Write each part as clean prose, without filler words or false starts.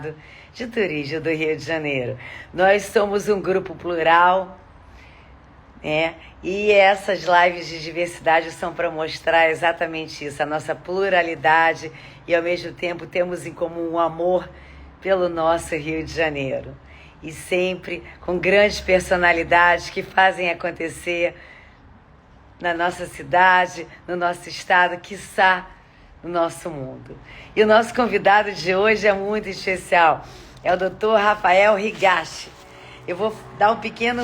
Estado de Turismo do Rio de Janeiro. Nós somos um grupo plural, né? E essas lives de diversidade são para mostrar exatamente isso, a nossa pluralidade, e ao mesmo tempo temos em comum um amor pelo nosso Rio de Janeiro. E sempre com grandes personalidades que fazem acontecer na nossa cidade, no nosso estado, quiçá no nosso mundo. E o nosso convidado de hoje é muito especial, é o Dr. Rafael Higashi. Eu vou dar um pequeno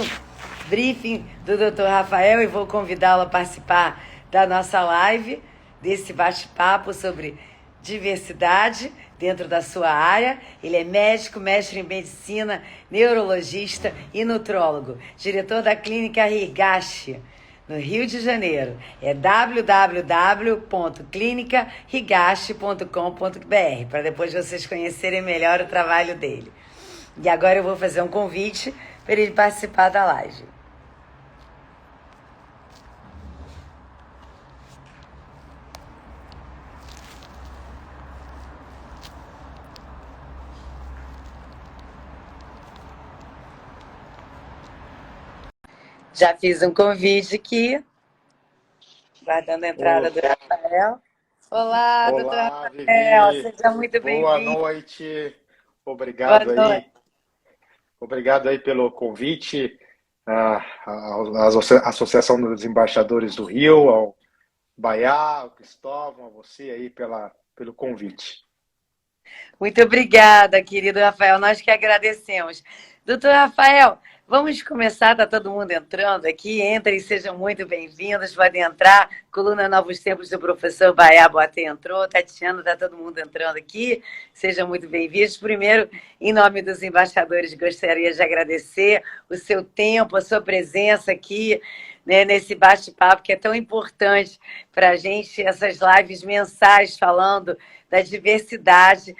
briefing do Dr. Rafael e vou convidá-lo a participar da nossa live, desse bate-papo sobre diversidade dentro da sua área. Ele é médico, mestre em medicina, neurologista e nutrólogo, diretor da clínica Higashi, no Rio de Janeiro. É www.clinicahigashi.com.br, para depois vocês conhecerem melhor o trabalho dele. E agora eu vou fazer um convite para ele participar da live. Já fiz um convite aqui, guardando a entrada do Rafael. Olá, doutor Rafael, Vivi. seja muito bem-vindo. Boa noite, obrigado Boa noite. aí. Obrigado aí pelo convite à Associação dos Embaixadores do Rio, ao Baiá, ao Cristóvão, a você aí pelo convite. Muito obrigada, querido Rafael, nós que agradecemos. Doutor Rafael, vamos começar, está todo mundo entrando aqui, entrem, sejam muito bem-vindos, podem entrar, coluna Novos Tempos do professor Baiá Boatê entrou, Tatiana, está todo mundo entrando aqui, sejam muito bem-vindos. Primeiro, em nome dos embaixadores, gostaria de agradecer o seu tempo, a sua presença aqui, né, nesse bate-papo que é tão importante para a gente, essas lives mensais falando da diversidade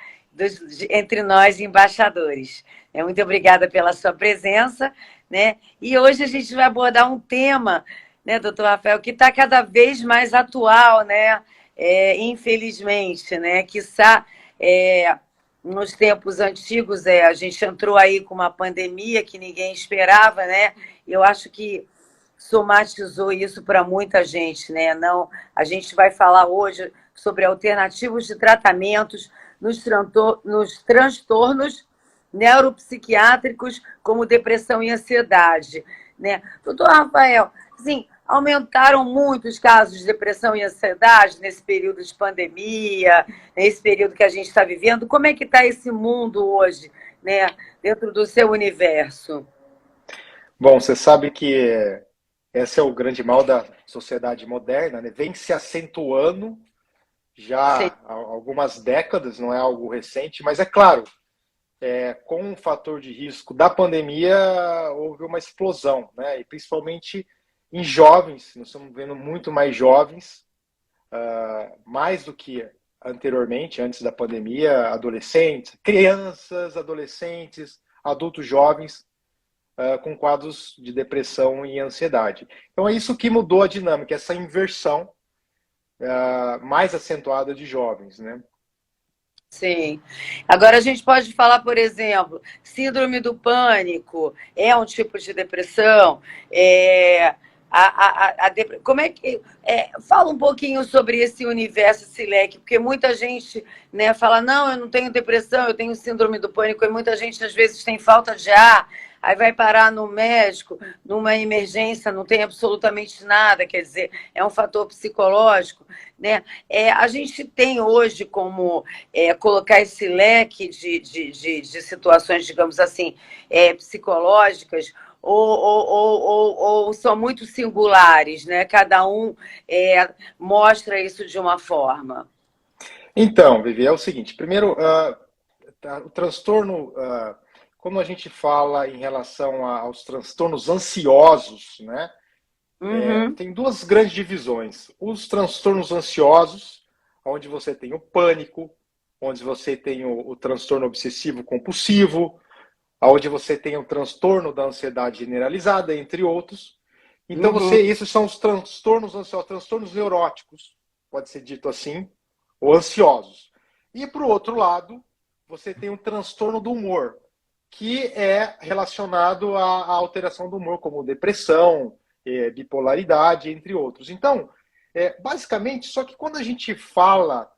entre nós embaixadores. Muito obrigada pela sua presença, né? E hoje a gente vai abordar um tema, né, doutor Rafael, que está cada vez mais atual, né? Infelizmente, né? Quiçá nos tempos antigos a gente entrou aí com uma pandemia que ninguém esperava, né? Eu acho que somatizou isso para muita gente, né? Não, a gente vai falar hoje sobre alternativas de tratamentos nos transtornos neuropsiquiátricos, como depressão e ansiedade, né? Doutor Rafael, assim, aumentaram muito os casos de depressão e ansiedade nesse período de pandemia, nesse período que a gente está vivendo. Como é que está esse mundo hoje, né, dentro do seu universo? Bom, você sabe que esse é o grande mal da sociedade moderna, né? Vem se acentuando já há algumas décadas, não é algo recente, mas é claro, com o fator de risco da pandemia, houve uma explosão, né? E principalmente em jovens, nós estamos vendo muito mais jovens, mais do que anteriormente, antes da pandemia, adolescentes, crianças, adolescentes, adultos jovens, com quadros de depressão e ansiedade. Então é isso que mudou a dinâmica, essa inversão mais acentuada de jovens, né? Sim. Agora a gente pode falar, por exemplo, síndrome do pânico é um tipo de depressão. Como é que fala um pouquinho sobre esse universo, esse leque, porque muita gente, né, fala, não, eu não tenho depressão, eu tenho síndrome do pânico, e muita gente às vezes tem falta de ar, aí vai parar no médico, numa emergência, não tem absolutamente nada, quer dizer, é um fator psicológico, né? A gente tem hoje como colocar esse leque de situações, digamos assim, psicológicas, ou são muito singulares, né? Cada um mostra isso de uma forma. Então, Vivi, é o seguinte, primeiro, o transtorno, quando a gente fala em relação aos transtornos ansiosos, né? Tem duas grandes divisões. Os transtornos ansiosos, onde você tem o pânico, onde você tem o transtorno obsessivo compulsivo, onde você tem o transtorno da ansiedade generalizada, entre outros. Então, esses são os transtornos ansiosos, transtornos neuróticos, pode ser dito assim, ou ansiosos. E, por outro lado, você tem um transtorno do humor, que é relacionado à alteração do humor, como depressão, bipolaridade, entre outros. Então, basicamente, só que quando a gente fala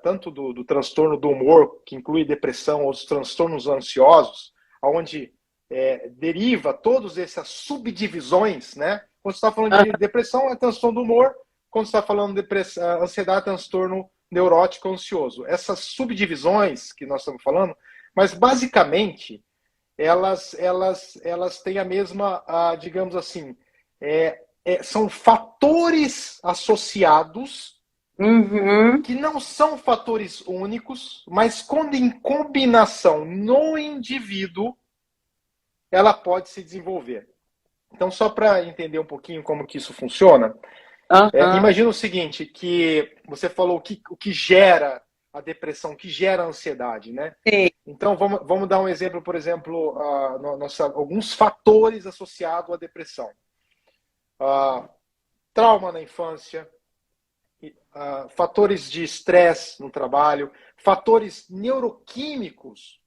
tanto do transtorno do humor, que inclui depressão, ou os transtornos ansiosos, onde deriva todas essas subdivisões, né? Quando você está falando de depressão, é transtorno do humor. Quando você está falando de depressão, ansiedade, é transtorno neurótico ansioso. Essas subdivisões que nós estamos falando, mas basicamente elas têm a mesma, digamos assim, são fatores associados que não são fatores únicos, mas quando em combinação no indivíduo, ela pode se desenvolver. Então, só para entender um pouquinho como que isso funciona, imagina o seguinte, que você falou o que gera a depressão, o que gera a ansiedade, né? Sim. Então, vamos dar um exemplo, por exemplo, alguns fatores associados à depressão. Trauma na infância, fatores de estresse no trabalho, fatores neuroquímicos,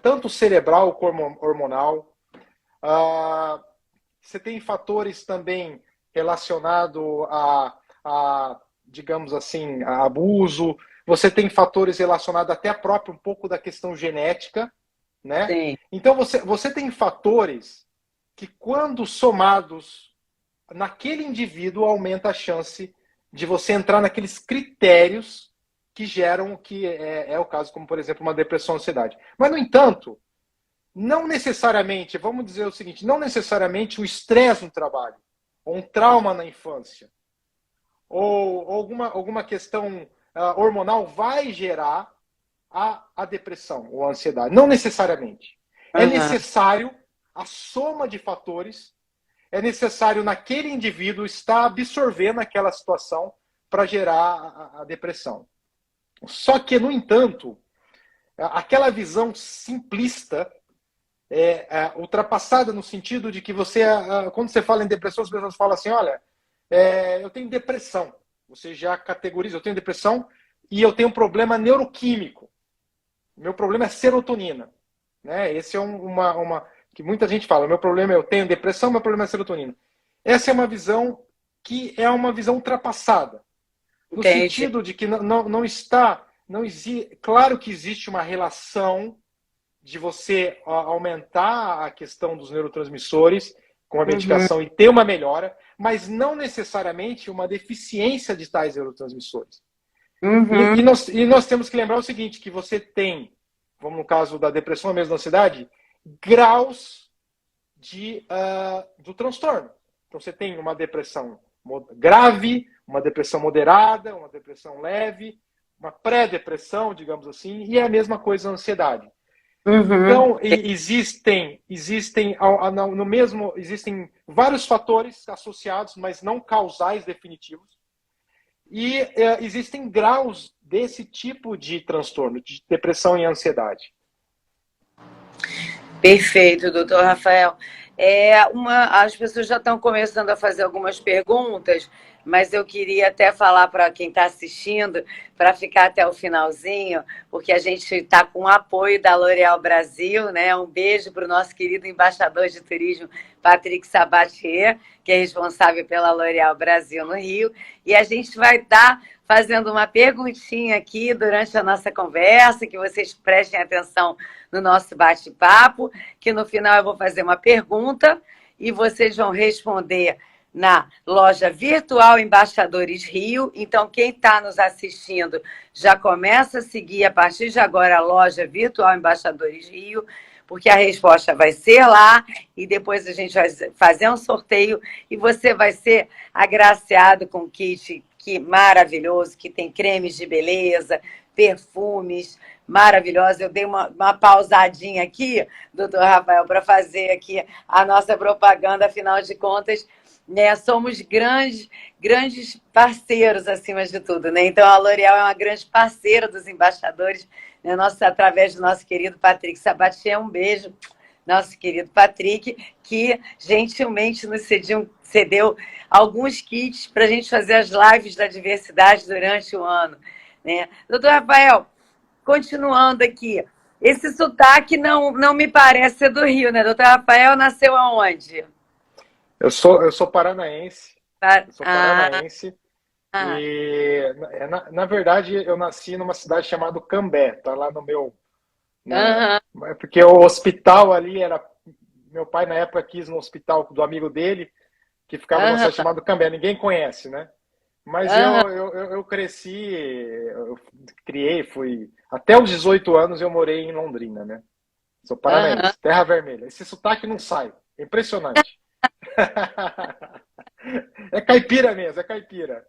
tanto cerebral como hormonal. Você tem fatores também relacionados digamos assim, a abuso. Você tem fatores relacionados até a própria um pouco da questão genética, né? Sim. Então você tem fatores que, quando somados naquele indivíduo, aumenta a chance de você entrar naqueles critérios que geram, que é o caso, como por exemplo uma depressão ou ansiedade. Mas, no entanto, não necessariamente, vamos dizer o seguinte, não necessariamente o estresse no trabalho, ou um trauma na infância, ou alguma questão hormonal vai gerar a depressão ou a ansiedade. Não necessariamente. É necessário a soma de fatores, é necessário naquele indivíduo estar absorvendo aquela situação para gerar a depressão. Só que, no entanto, aquela visão simplista ultrapassada no sentido de que você, quando você fala em depressão, as pessoas falam assim, olha, eu tenho depressão. Você já categoriza, eu tenho depressão e eu tenho um problema neuroquímico. Meu problema é serotonina. Né? Esse é que muita gente fala, meu problema é eu tenho depressão, meu problema é serotonina. Essa é uma visão que é uma visão ultrapassada. No sentido de que não está... Claro que existe uma relação de você aumentar a questão dos neurotransmissores com a medicação e ter uma melhora, mas não necessariamente uma deficiência de tais neurotransmissores. E nós temos que lembrar o seguinte, que você tem, vamos no caso da depressão ou mesmo da ansiedade, graus do transtorno. Então você tem uma depressão grave, uma depressão moderada, uma depressão leve, uma pré-depressão, digamos assim, e é a mesma coisa a ansiedade. Então, existem vários fatores associados, mas não causais definitivos. E existem graus desse tipo de transtorno, de depressão e ansiedade. Perfeito, doutor Rafael. As pessoas já estão começando a fazer algumas perguntas, mas eu queria até falar para quem está assistindo, para ficar até o finalzinho, porque a gente está com o apoio da L'Oréal Brasil, né? Um beijo para o nosso querido embaixador de turismo, Patrick Sabatier, que é responsável pela L'Oréal Brasil no Rio, e a gente vai estar fazendo uma perguntinha aqui durante a nossa conversa, que vocês prestem atenção no nosso bate-papo, que no final eu vou fazer uma pergunta e vocês vão responder na loja virtual Embaixadores Rio. Então, quem está nos assistindo já começa a seguir a partir de agora a loja virtual Embaixadores Rio, porque a resposta vai ser lá e depois a gente vai fazer um sorteio e você vai ser agraciado com um kit maravilhoso, que tem cremes de beleza, perfumes maravilhosos. Eu dei uma pausadinha aqui, doutor Rafael, para fazer aqui a nossa propaganda, afinal de contas, né, somos grandes parceiros, acima de tudo, né? Então, a L'Oréal é uma grande parceira dos embaixadores, né, através do nosso querido Patrick Sabatier. Um beijo, nosso querido Patrick, que gentilmente nos cedeu alguns kits para a gente fazer as lives da diversidade durante o ano. Né? Doutor Rafael, continuando aqui. Esse sotaque não me parece ser do Rio, né? Doutor Rafael nasceu aonde? Eu sou paranaense. Eu sou Ah, paranaense. ah, E, na verdade, eu nasci numa cidade chamada Cambé. Tá lá no meu. aham, Porque o hospital ali era. Meu pai, na época, quis no hospital do amigo dele, que ficava numa cidade aham, chamada Cambé. Ninguém conhece, né? Mas aham, eu cresci, eu criei, fui. Até os 18 anos eu morei em Londrina, né? Sou aham. paranaense, Terra Vermelha. Esse sotaque não sai. É impressionante. É caipira mesmo, é caipira.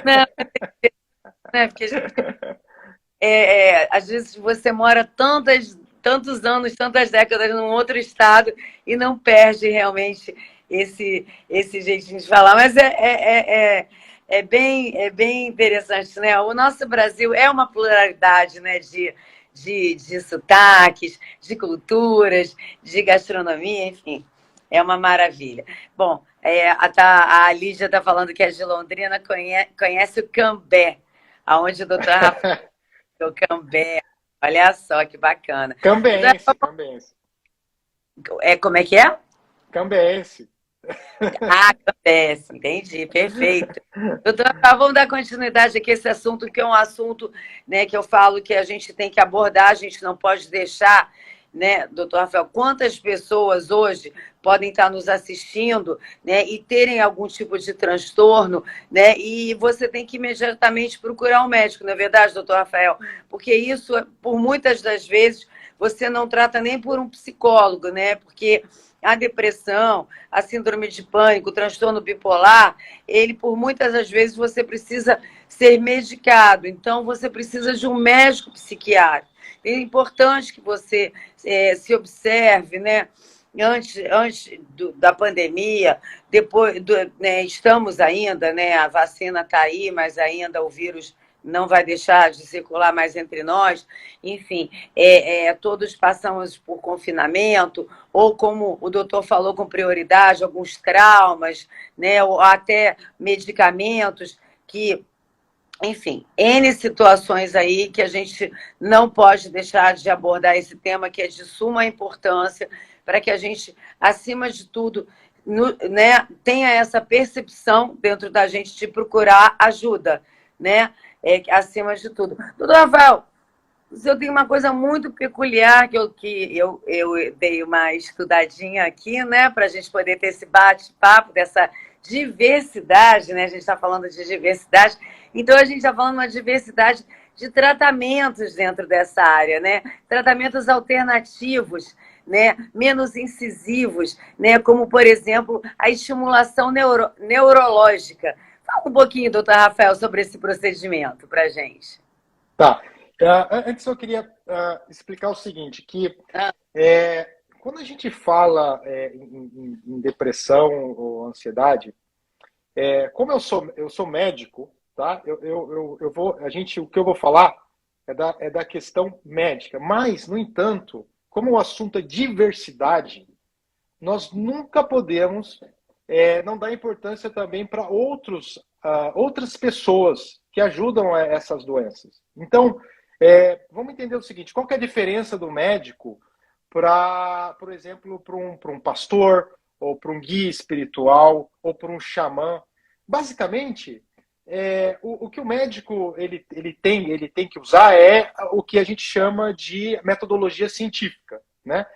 Não, né? Porque a gente, às vezes você mora tantos anos, tantas décadas num outro estado e não perde realmente esse jeitinho de falar. Mas é bem interessante, né? O nosso Brasil é uma pluralidade, né? De sotaques, de culturas, de gastronomia, enfim, é uma maravilha. Bom, a Lígia está falando que é de Londrina, conhece o Cambé, aonde o doutor o Cambé. Olha só que bacana. Então, Cambeense, cambeense. como é que é? Cambeense. Ah, Cambé, entendi, perfeito. Doutora, vamos dar continuidade aqui a esse assunto, que é um assunto, né, que eu falo que a gente tem que abordar, a gente não pode deixar, né, doutor Rafael, quantas pessoas hoje podem estar nos assistindo, né, e terem algum tipo de transtorno, né, e você tem que imediatamente procurar um médico, não é verdade, doutor Rafael? Porque isso, por muitas das vezes, você não trata nem por um psicólogo, né, porque a depressão, a síndrome de pânico, o transtorno bipolar, ele, por muitas das vezes, você precisa ser medicado. Então, você precisa de um médico psiquiatra. É importante que você se observe, né? Antes da pandemia, depois né, estamos ainda, né? A vacina está aí, mas ainda o vírus não vai deixar de circular mais entre nós. Enfim, todos passamos por confinamento, ou como o doutor falou, com prioridade, alguns traumas, né? Ou até medicamentos que, enfim, N situações aí que a gente não pode deixar de abordar esse tema, que é de suma importância, para que a gente, acima de tudo, né, tenha essa percepção dentro da gente de procurar ajuda, né? Acima de tudo. Doutor Rafael, eu tenho uma coisa muito peculiar que eu dei uma estudadinha aqui, né, para a gente poder ter esse bate-papo dessa diversidade, né? A gente está falando de diversidade, então a gente está falando de uma diversidade de tratamentos dentro dessa área, né? Tratamentos alternativos, né? Menos incisivos, né? Como, por exemplo, a estimulação neurológica. Fala um pouquinho, doutor Rafael, sobre esse procedimento para a gente. Tá. Antes eu queria explicar o seguinte, que quando a gente fala em depressão ou ansiedade, como eu sou médico, tá? O que eu vou falar é da questão médica. Mas, no entanto, como o assunto é diversidade, nós nunca podemos não dar importância também para outras pessoas que ajudam a essas doenças. Então, vamos entender o seguinte: qual que é a diferença do médico para, por exemplo, para um pastor, ou para um guia espiritual, ou para um xamã? Basicamente, o que o médico ele tem que usar é o que a gente chama de metodologia científica, né?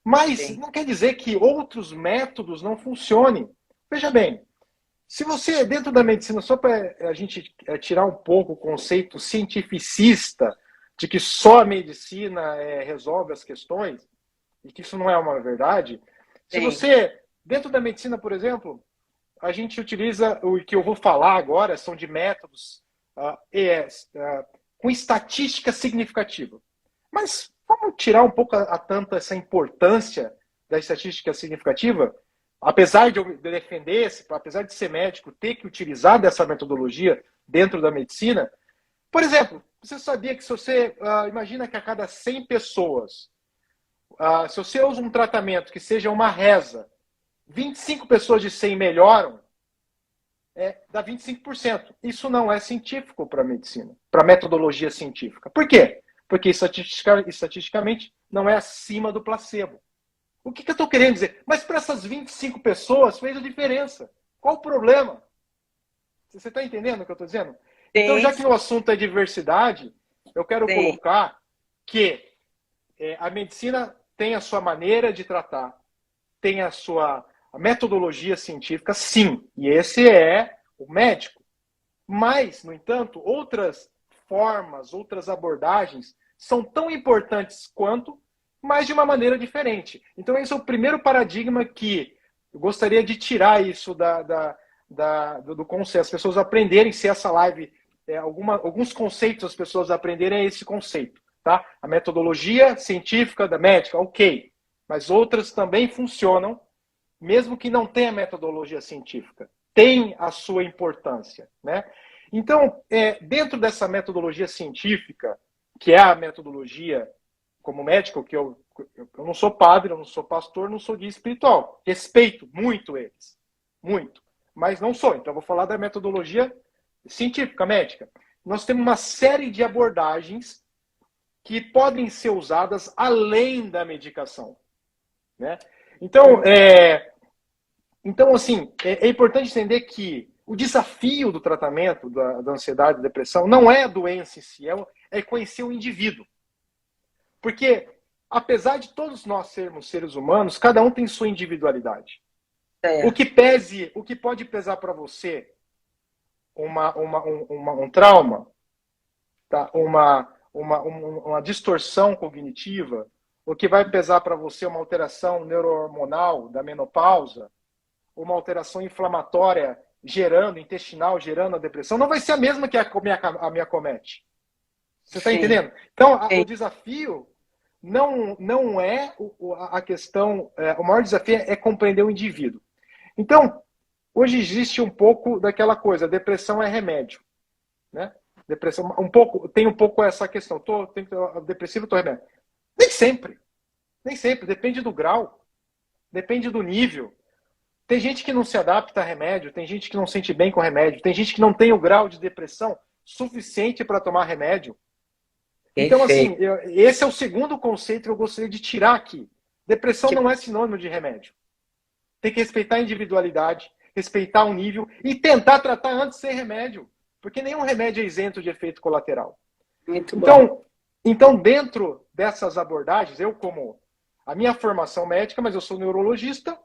Mas Sim. não quer dizer que outros métodos não funcionem. Veja bem, se você, dentro da medicina, só para a gente tirar um pouco o conceito cientificista de que só a medicina resolve as questões, e que isso não é uma verdade, se Sim. você, dentro da medicina, por exemplo, a gente utiliza o que eu vou falar agora, são de métodos com estatística significativa. Mas vamos tirar um pouco a tanto essa importância da estatística significativa? Apesar de eu defender, apesar de ser médico, ter que utilizar dessa metodologia dentro da medicina. Por exemplo, você sabia que se você imagina que a cada 100 pessoas, se você usa um tratamento que seja uma reza, 25 pessoas de 100 melhoram, dá 25%. Isso não é científico para a medicina, para a metodologia científica. Por quê? porque estatisticamente não é acima do placebo. O que eu estou querendo dizer? Mas para essas 25 pessoas fez a diferença. Qual o problema? Você está entendendo o que eu estou dizendo? Então, Sim, já que no assunto é diversidade, eu quero sim. colocar que a medicina tem a sua maneira de tratar, tem a sua metodologia científica, sim, e esse é o médico. Mas, no entanto, outras formas, outras abordagens são tão importantes quanto, mas de uma maneira diferente. Então, esse é o primeiro paradigma que eu gostaria de tirar isso do conceito, as pessoas aprenderem, se essa live, alguns conceitos as pessoas aprenderem é esse conceito. Tá? A metodologia científica da médica, ok, mas outras também funcionam, mesmo que não tenha metodologia científica. Tem a sua importância. Né? Então, dentro dessa metodologia científica, que é a metodologia como médico, que eu não sou padre, eu não sou pastor, não sou guia espiritual. Respeito muito eles. Muito. Mas não sou. Então, eu vou falar da metodologia científica, médica. Nós temos uma série de abordagens que podem ser usadas além da medicação. Né? Então, assim, é importante entender que o desafio do tratamento da ansiedade e da depressão não é a doença em si, é conhecer o indivíduo. Porque, apesar de todos nós sermos seres humanos, cada um tem sua individualidade. O que pode pesar para você um trauma, tá? uma distorção cognitiva, o que vai pesar para você uma alteração neurohormonal da menopausa, uma alteração inflamatória intestinal, gerando a depressão, não vai ser a mesma que a me acomete. Você está entendendo? Então, o desafio não é a questão, o maior desafio é compreender o indivíduo. Então, hoje existe um pouco daquela coisa, depressão é remédio. Né? Depressão, tem um pouco essa questão, depressivo, estou remédio. Nem sempre, depende do grau, depende do nível. Tem gente que não se adapta a remédio, tem gente que não sente bem com remédio, tem gente que não tem o grau de depressão suficiente para tomar remédio. Então, assim, esse é o segundo conceito que eu gostaria de tirar aqui. Depressão não é sinônimo de remédio. Tem que respeitar a individualidade, respeitar o nível e tentar tratar antes sem remédio. Porque nenhum remédio é isento de efeito colateral. Muito bom. Então, dentro dessas abordagens, a minha formação médica, mas eu sou neurologista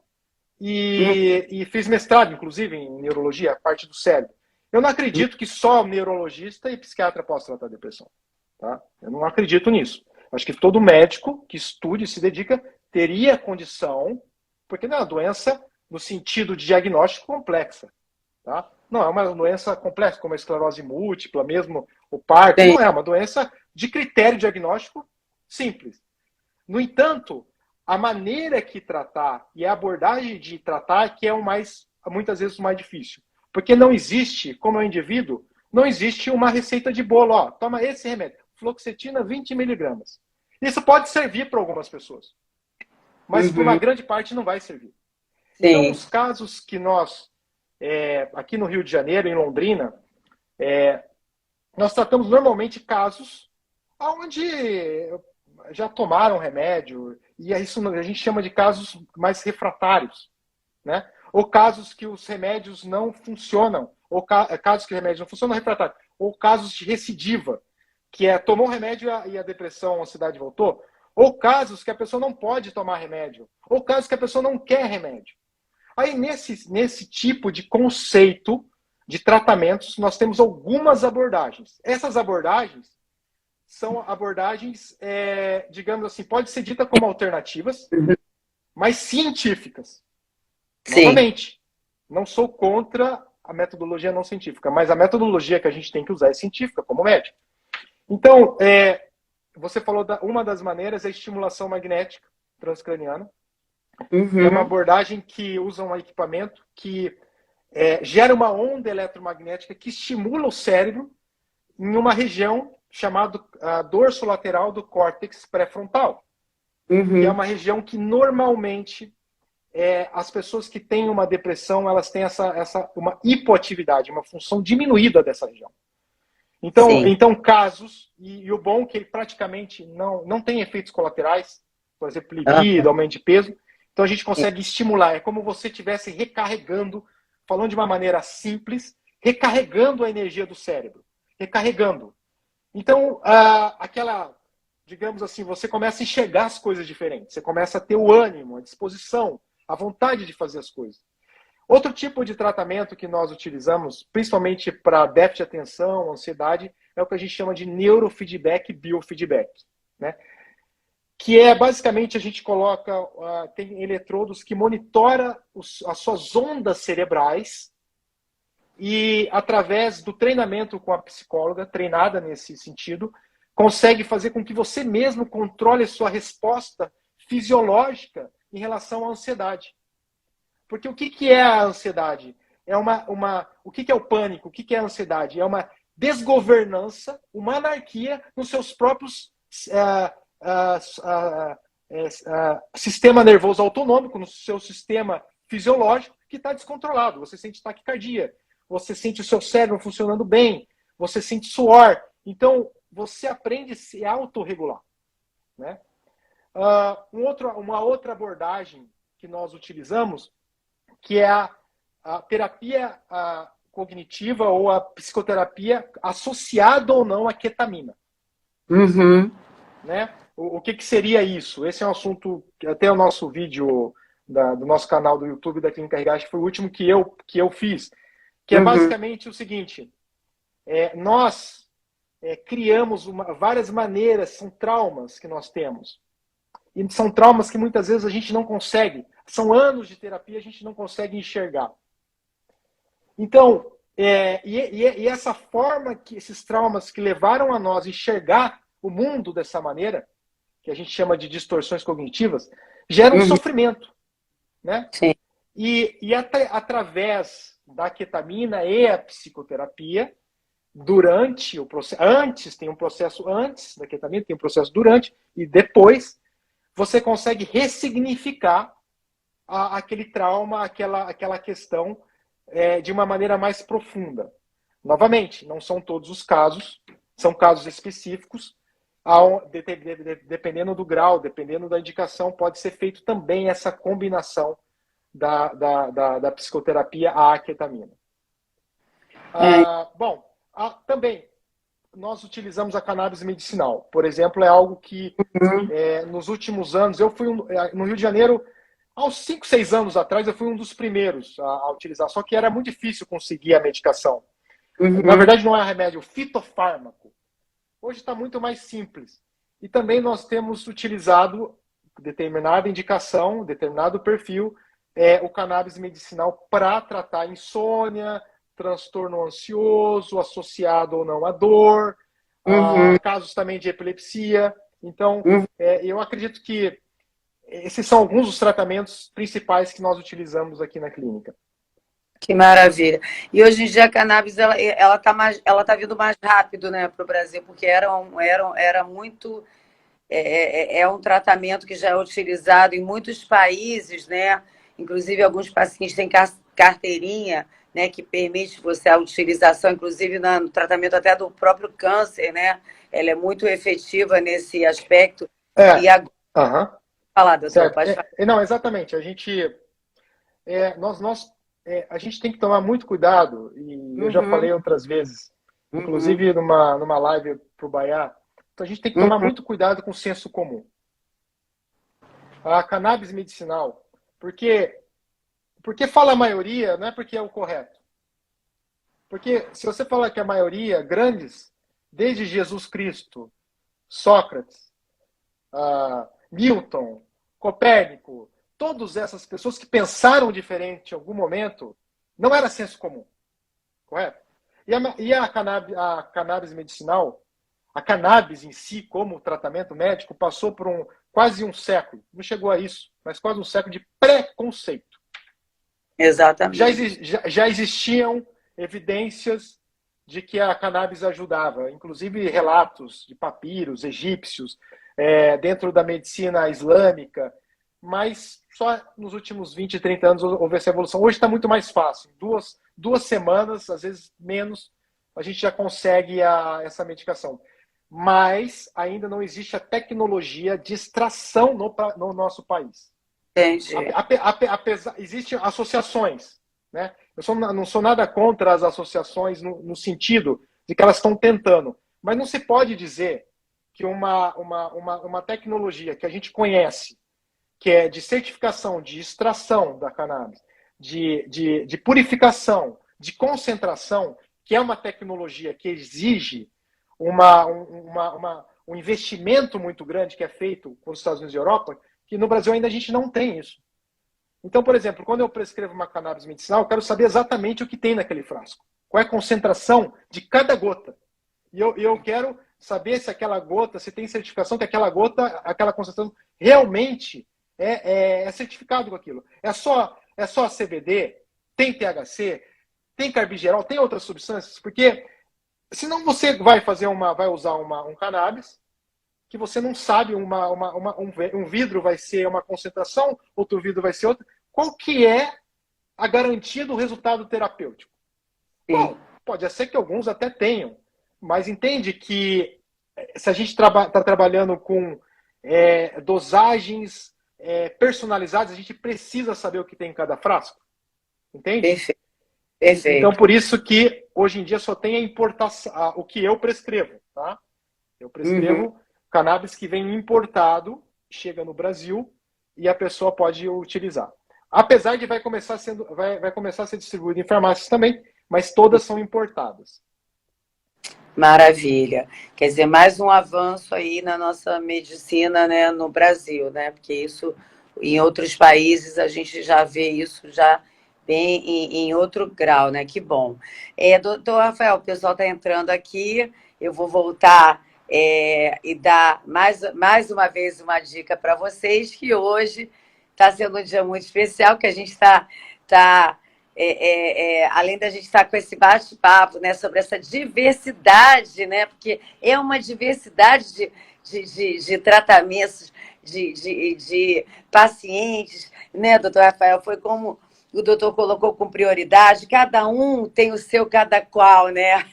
e fiz mestrado, inclusive, em neurologia, a parte do cérebro. Eu não acredito que só neurologista e psiquiatra possam tratar depressão. Tá? Eu não acredito nisso. Acho que todo médico que estude e se dedica teria condição, porque não é uma doença no sentido de diagnóstico complexa. Tá? Não é uma doença complexa, como a esclerose múltipla, mesmo o Parkinson. Não é uma doença de critério diagnóstico simples. No entanto, a maneira que tratar e a abordagem de tratar que é muitas vezes o mais difícil. Porque não existe, como é o indivíduo, não existe uma receita de bolo. Ó, toma esse remédio, fluoxetina 20 miligramas. Isso pode servir para algumas pessoas, mas para uma grande parte não vai servir. Sim. Então, os casos que nós, aqui no Rio de Janeiro, em Londrina, nós tratamos normalmente casos onde já tomaram remédio, e isso a gente chama de casos mais refratários, né? Ou casos que os remédios não funcionam, ou casos que os remédios não funcionam refratários, ou casos de recidiva, que tomou remédio e a depressão, a ansiedade voltou, ou casos que a pessoa não pode tomar remédio, ou casos que a pessoa não quer remédio. Aí, nesse tipo de conceito de tratamentos, nós temos algumas abordagens. Essas abordagens são abordagens, digamos assim, pode ser dita como alternativas, mas científicas. Sim. Novamente, não sou contra a metodologia não científica, mas a metodologia que a gente tem que usar é científica, como médico. Então, você falou uma das maneiras é a estimulação magnética transcraniana. É uma abordagem que usa um equipamento que gera uma onda eletromagnética que estimula o cérebro em uma região chamada dorso lateral do córtex pré-frontal. Que é uma região que normalmente as pessoas que têm uma depressão, elas têm uma hipoatividade, uma função diminuída dessa região. Sim. Então casos, e o bom é que ele praticamente não tem efeitos colaterais, por exemplo, libido, Aham. aumento de peso. Então a gente consegue estimular, é como se você estivesse recarregando, falando de uma maneira simples, recarregando a energia do cérebro. Recarregando. Então, digamos assim, você começa a enxergar as coisas diferentes. Você começa a ter o ânimo, a disposição, a vontade de fazer as coisas. Outro tipo de tratamento que nós utilizamos, principalmente para déficit de atenção, ansiedade, é o que a gente chama de neurofeedback e biofeedback, né? Que é basicamente a gente coloca, tem eletrodos que monitora as suas ondas cerebrais e através do treinamento com a psicóloga, treinada nesse sentido, consegue fazer com que você mesmo controle a sua resposta fisiológica em relação à ansiedade. Porque o que é a ansiedade? O que é o pânico? O que é a ansiedade? É uma desgovernança, uma anarquia nos seus próprios sistema nervoso autonômico, no seu sistema fisiológico, que está descontrolado. Você sente taquicardia, você sente o seu cérebro funcionando bem, você sente suor. Então, você aprende a se autorregular, né? Uma outra abordagem que nós utilizamos, que é a terapia cognitiva ou a psicoterapia associada ou não à ketamina. Uhum. Né? O que seria isso? Esse é um assunto que até o nosso vídeo do nosso canal do YouTube da Clínica Rigache foi o último que eu fiz, que é Uhum. basicamente o seguinte: nós criamos várias maneiras, são traumas que nós temos. E são traumas que muitas vezes a gente não consegue, são anos de terapia, a gente não consegue enxergar. Então, e essa forma que esses traumas que levaram a nós enxergar o mundo dessa maneira, que a gente chama de distorções cognitivas, geram um Uhum. sofrimento, né? Sim. E através da ketamina e a psicoterapia, durante o processo, antes tem um processo antes da ketamina, tem um processo durante e depois, você consegue ressignificar aquele trauma, aquela questão de uma maneira mais profunda. Novamente, não são todos os casos, são casos específicos, dependendo do grau, dependendo da indicação, pode ser feito também essa combinação da psicoterapia à ketamina. Bom, também nós utilizamos a cannabis medicinal. Por exemplo, é algo que nos últimos anos, eu fui no Rio de Janeiro, há uns 5, 6 anos atrás, eu fui um dos primeiros a utilizar, só que era muito difícil conseguir a medicação. Na Uhum. verdade, não é remédio, fitofármaco. Hoje está muito mais simples. E também nós temos utilizado determinada indicação, determinado perfil, o cannabis medicinal para tratar insônia, transtorno ansioso, associado ou não à dor, Uhum. casos também de epilepsia. Então, Uhum. eu acredito que esses são alguns dos tratamentos principais que nós utilizamos aqui na clínica. Que maravilha. E hoje em dia a cannabis ela tá vindo mais rápido, né, para o Brasil, porque era muito um tratamento que já é utilizado em muitos países, né? Inclusive alguns pacientes têm carteirinha, né, que permite você a utilização, inclusive no tratamento até do próprio câncer, né? Ela é muito efetiva nesse aspecto. E agora, Aham, falar, doutor, certo. pode falar. Não, exatamente. A gente tem que tomar muito cuidado, e eu já Uhum, falei outras vezes, uhum, inclusive numa live para o Baiá, então a gente tem que tomar uhum, muito cuidado com o senso comum. A cannabis medicinal, porque fala a maioria, não é porque é o correto. Porque se você falar que a maioria, grandes, desde Jesus Cristo, Sócrates, Newton, Copérnico, todas essas pessoas que pensaram diferente em algum momento, não era senso comum, correto? A cannabis medicinal, a cannabis em si, como tratamento médico, passou por quase um século, não chegou a isso, mas quase um século de preconceito. exatamente. Já existiam evidências de que a cannabis ajudava, inclusive relatos de papiros egípcios, dentro da medicina islâmica, mas só nos últimos 20, 30 anos houve essa evolução. Hoje está muito mais fácil. Duas semanas, às vezes menos, a gente já consegue essa medicação. Mas ainda não existe a tecnologia de extração no nosso país. Entendi. Existem associações, né? Não sou nada contra as associações no sentido de que elas estão tentando, mas não se pode dizer que uma tecnologia que a gente conhece, que é de certificação, de extração da cannabis, de purificação, de concentração, que é uma tecnologia que exige um investimento muito grande que é feito pelos Estados Unidos e Europa, que no Brasil ainda a gente não tem isso. Então, por exemplo, quando eu prescrevo uma cannabis medicinal, eu quero saber exatamente o que tem naquele frasco. Qual é a concentração de cada gota. E eu quero saber se aquela gota, se tem certificação que aquela gota, aquela concentração realmente é certificado com aquilo. É só CBD, tem THC, tem carbigerol, tem outras substâncias, porque senão você vai usar um cannabis que você não sabe, um vidro vai ser uma concentração, outro vidro vai ser outra. Qual que é a garantia do resultado terapêutico? Bom, pode ser que alguns até tenham, mas entende que se a gente está trabalhando com dosagens personalizadas, a gente precisa saber o que tem em cada frasco. Entende? Perfeito. Perfeito. Então, por isso que hoje em dia só tem a importação, o que eu prescrevo, tá? Eu prescrevo cannabis que vem importado, chega no Brasil e a pessoa pode utilizar. Apesar de vai começar a ser distribuído em farmácias também, mas todas são importadas. Maravilha. Quer dizer, mais um avanço aí na nossa medicina, né, no Brasil, né? Porque isso, em outros países, a gente já vê isso já bem em outro grau, né? Que bom. Doutor Rafael, o pessoal está entrando aqui, eu vou voltar e dar mais uma vez uma dica para vocês, que hoje está sendo um dia muito especial, que a gente está além da gente estar com esse bate-papo, né, sobre essa diversidade, né, porque é uma diversidade de tratamentos, de pacientes, né, doutor Rafael? Foi como o doutor colocou com prioridade, cada um tem o seu cada qual, né?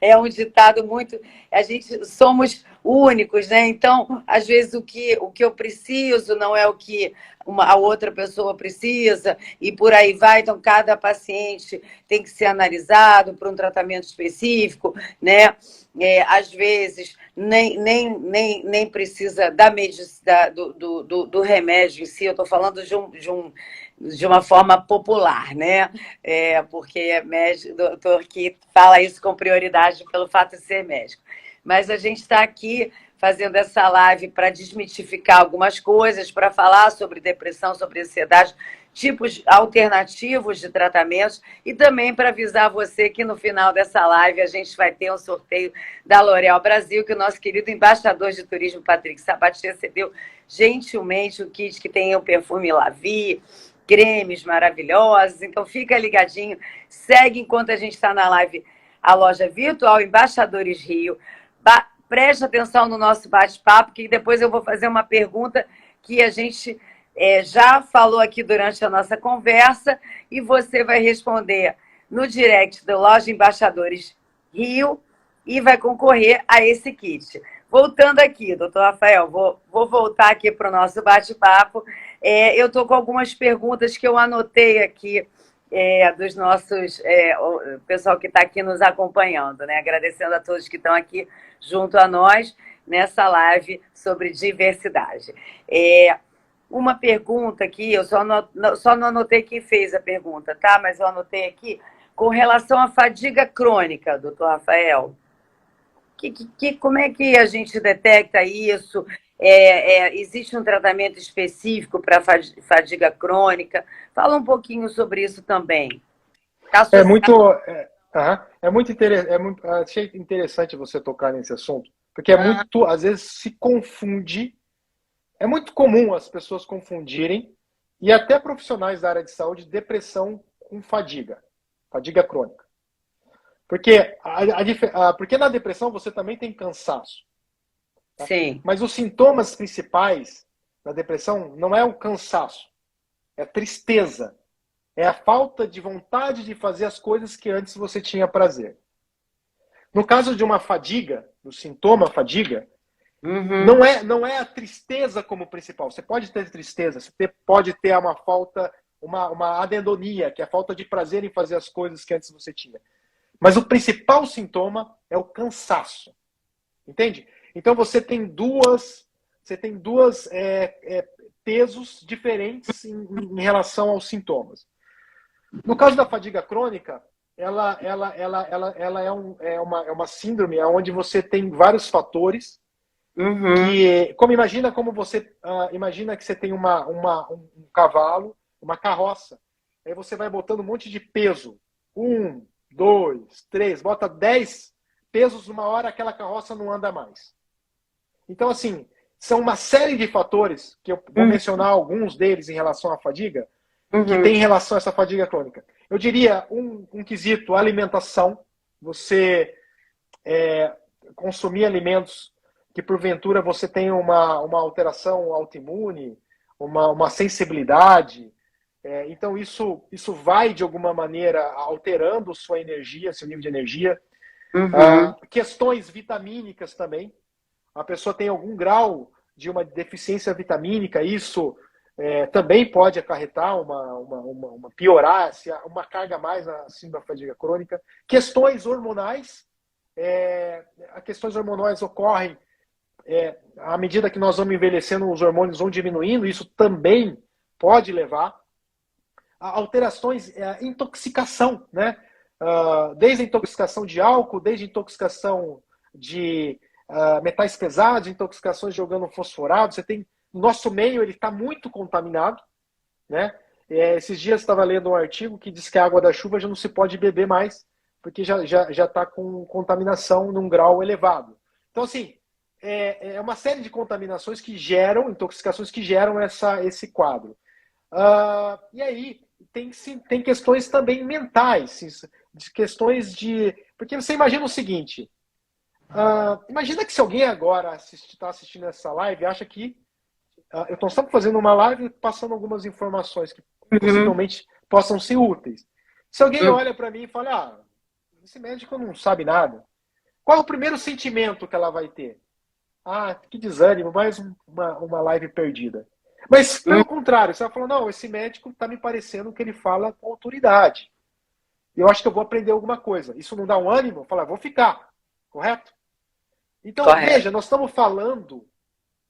É um ditado muito... A gente somos únicos, né? Então, às vezes, o que eu preciso não é o que a outra pessoa precisa, e por aí vai. Então, cada paciente tem que ser analisado para um tratamento específico, né? Às vezes, nem precisa do remédio em si. Eu estou falando de uma forma popular, né? Porque é médico, doutor que fala isso com prioridade pelo fato de ser médico. Mas a gente está aqui fazendo essa live para desmitificar algumas coisas, para falar sobre depressão, sobre ansiedade, tipos alternativos de tratamentos, e também para avisar você que no final dessa live a gente vai ter um sorteio da L'Oréal Brasil, que o nosso querido embaixador de turismo, Patrick Sabatier, recebeu gentilmente o kit que tem o perfume La Vie, cremes maravilhosos. Então fica ligadinho, segue enquanto a gente está na live a loja virtual Embaixadores Rio. Preste atenção no nosso bate-papo, que depois eu vou fazer uma pergunta que a gente já falou aqui durante a nossa conversa, e você vai responder no direct da loja Embaixadores Rio e vai concorrer a esse kit. Voltando aqui, doutor Rafael, vou voltar aqui para o nosso bate-papo. Eu estou com algumas perguntas que eu anotei aqui dos nossos o pessoal que está aqui nos acompanhando, né? Agradecendo a todos que estão aqui junto a nós nessa live sobre diversidade. Uma pergunta aqui, eu só não anotei quem fez a pergunta, tá? Mas eu anotei aqui com relação à fadiga crônica, doutor Rafael. Como é que a gente detecta isso? Existe um tratamento específico para fadiga crônica? Fala um pouquinho sobre isso também. Tá achei interessante você tocar nesse assunto, porque às vezes se confunde, é muito comum as pessoas confundirem, e até profissionais da área de saúde, depressão com fadiga crônica. Porque, porque na depressão você também tem cansaço. Tá? Sim. Mas os sintomas principais da depressão não é o cansaço, é tristeza. É a falta de vontade de fazer as coisas que antes você tinha prazer. No caso de uma fadiga, do sintoma fadiga, Uhum. não é a tristeza como principal. Você pode ter tristeza, você pode ter uma falta, uma anedonia, que é a falta de prazer em fazer as coisas que antes você tinha. Mas o principal sintoma é o cansaço. Entende? Então você tem duas pesos diferentes em relação aos sintomas. No caso da fadiga crônica, ela é uma síndrome onde você tem vários fatores Uhum. que, como você imagina que você tem um cavalo, uma carroça, aí você vai botando um monte de peso, 1, 2, 3, bota 10 pesos, uma hora aquela carroça não anda mais. Então, assim, são uma série de fatores, que eu vou Uhum. mencionar alguns deles em relação à fadiga, que tem Uhum. em relação a essa fadiga crônica. Eu diria um quesito, alimentação, você consumir alimentos que porventura você tem uma alteração autoimune, uma sensibilidade. Então isso vai de alguma maneira alterando sua energia, seu nível de energia. Uhum. Questões vitamínicas também. A pessoa tem algum grau de uma deficiência vitamínica, isso também pode acarretar piorar, uma carga a mais assim da fadiga crônica. Questões hormonais, questões hormonais ocorrem à medida que nós vamos envelhecendo, os hormônios vão diminuindo, isso também pode levar a alterações, intoxicação, né? Desde a intoxicação de álcool, desde a intoxicação de metais pesados, intoxicações jogando fosforado. Você tem, o nosso meio ele está muito contaminado, né? Esses dias estava lendo um artigo que diz que a água da chuva já não se pode beber mais, porque já está com contaminação num grau elevado. Então, assim, é uma série de contaminações que geram, intoxicações que geram esse quadro. E aí, tem questões também mentais, questões de. Porque você imagina o seguinte: imagina que se alguém agora está assistindo essa live acha que eu estou só fazendo uma live passando algumas informações que Uhum. possivelmente possam ser úteis. Se alguém Uhum. olha para mim e fala, esse médico não sabe nada, qual é o primeiro sentimento que ela vai ter? Que desânimo, mais uma live perdida. Mas, pelo contrário, você vai falar, não, esse médico está me parecendo que ele fala com autoridade. Eu acho que eu vou aprender alguma coisa. Isso não dá um ânimo? Fala, vou ficar. Correto? Então, Correto. veja, nós estamos falando